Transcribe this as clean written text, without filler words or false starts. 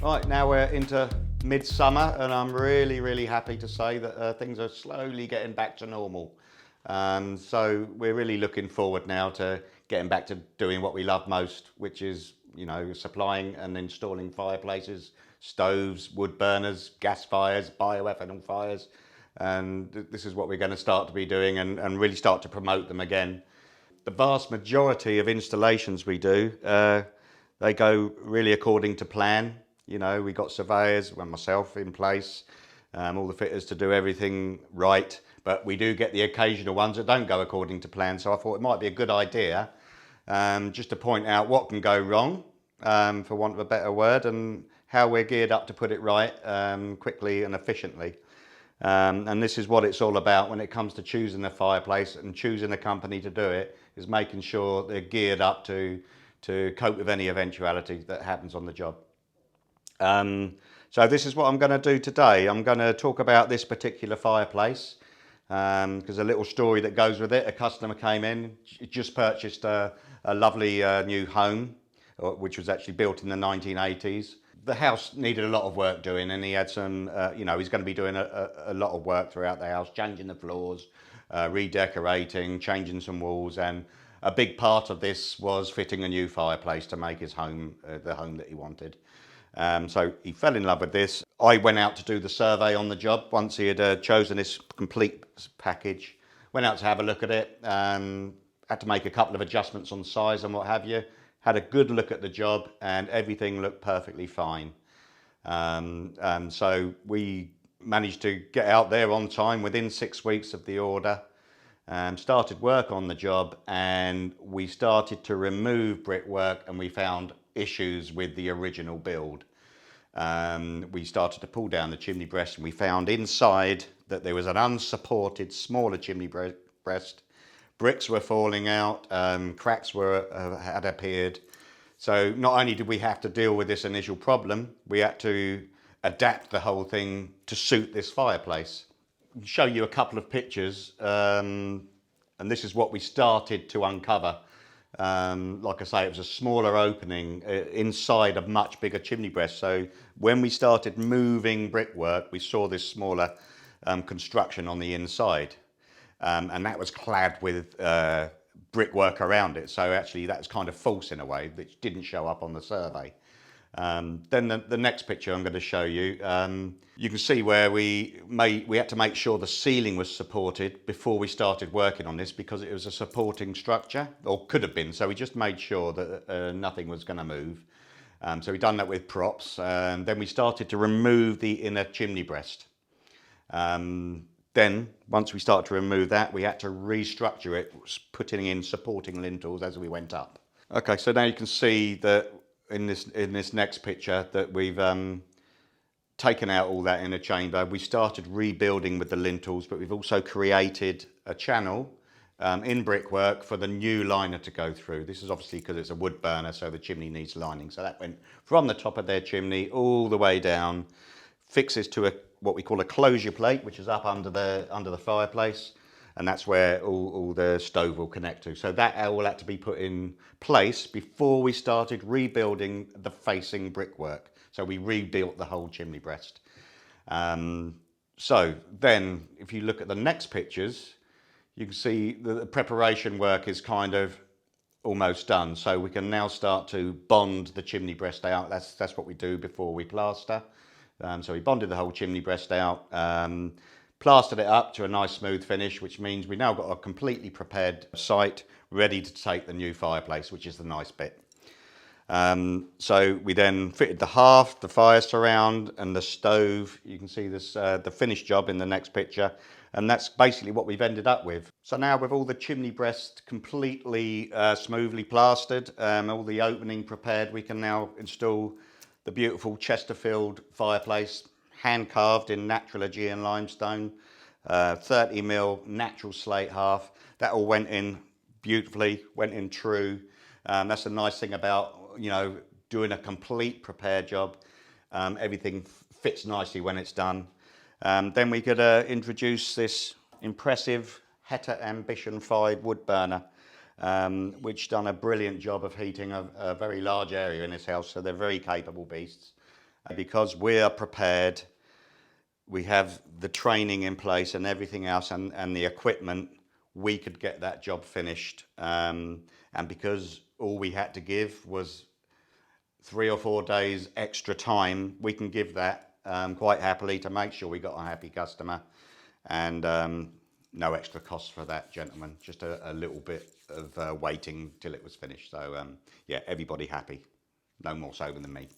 Right, now we're into midsummer and I'm really happy to say that things are slowly getting back to normal. So we're really looking forward now to getting back to doing what we love most, which is, supplying and installing fireplaces, stoves, wood burners, gas fires, bioethanol fires. And this is what we're going to start to be doing and really start to promote them again. The vast majority of installations we do, they go really according to plan. We got surveyors, well, myself in place, all the fitters to do everything right. But we do get the occasional ones that don't go according to plan. So I thought it might be a good idea just to point out what can go wrong, for want of a better word, and how we're geared up to put it right quickly and efficiently. And this is what it's all about when it comes to choosing a fireplace and choosing a company to do it, is making sure they're geared up to cope with any eventuality that happens on the job. So this is what I'm going to do today. I'm going to talk about this particular fireplace because a little story that goes with it. A customer came in, just purchased a lovely new home, which was actually built in the 1980s. The house needed a lot of work doing, and he had some, he's going to be doing a lot of work throughout the house, changing the floors, redecorating, changing some walls, and a big part of this was fitting a new fireplace to make his home the home that he wanted. So he fell in love with this. I went out to do the survey on the job once he had chosen this complete package. Went out to have a look at it, had to make a couple of adjustments on size and what have you. Had a good look at the job and everything looked perfectly fine. So we managed to get out there on time within 6 weeks of the order, started work on the job, and we started to remove brickwork and we found issues with the original build. We started to pull down the chimney breast and we found inside that there was an unsupported smaller chimney breast. Bricks were falling out, cracks had appeared. So not only did we have to deal with this initial problem, we had to adapt the whole thing to suit this fireplace. I'll show you a couple of pictures, and this is what we started to uncover. Like I say, it was a smaller opening inside a much bigger chimney breast. So when we started moving brickwork, we saw this smaller construction on the inside. And that was clad with brickwork around it. So actually that's kind of false in a way, which didn't show up on the survey. Then the next picture I'm going to show you, you can see where we had to make sure the ceiling was supported before we started working on this, because it was a supporting structure, or could have been. So we just made sure that nothing was going to move. So we done that with props, and then we started to remove the inner chimney breast. Then, once we started to remove that, we had to restructure it, putting in supporting lintels as we went up. Okay, so now you can see that in this next picture that we've taken out all that inner chamber. We started rebuilding with the lintels, but we've also created a channel in brickwork for the new liner to go through. This is obviously because it's a wood burner, so the chimney needs lining. So that went from the top of their chimney all the way down, fixes to what we call a closure plate, which is up under the fireplace, and that's where all the stove will connect to. So that all had to be put in place before we started rebuilding the facing brickwork. So we rebuilt the whole chimney breast. So then, if you look at the next pictures, you can see the preparation work is kind of almost done. So we can now start to bond the chimney breast out. That's what we do before we plaster. So we bonded the whole chimney breast out, plastered it up to a nice smooth finish, which means we now got a completely prepared site ready to take the new fireplace, which is the nice bit. So we then fitted the hearth, the fire surround, and the stove. You can see this the finished job in the next picture, and that's basically what we've ended up with. So now, with all the chimney breast completely smoothly plastered, all the opening prepared, we can now install the beautiful Chesterfield fireplace, hand carved in natural Aegean limestone, 30mm natural slate hearth. That all went in beautifully, went in true. That's the nice thing about doing a complete prepared job. Everything fits nicely when it's done. Then we could introduce this impressive Heta Ambition 5 wood burner, which done a brilliant job of heating a very large area in this house. So they're very capable beasts. Because we are prepared, we have the training in place and everything else, and the equipment, we could get that job finished. And because all we had to give was 3 or 4 days extra time, we can give that quite happily to make sure we got a happy customer. And no extra cost for that, gentlemen, just a little bit of waiting till it was finished. So yeah, everybody happy, no more so than me.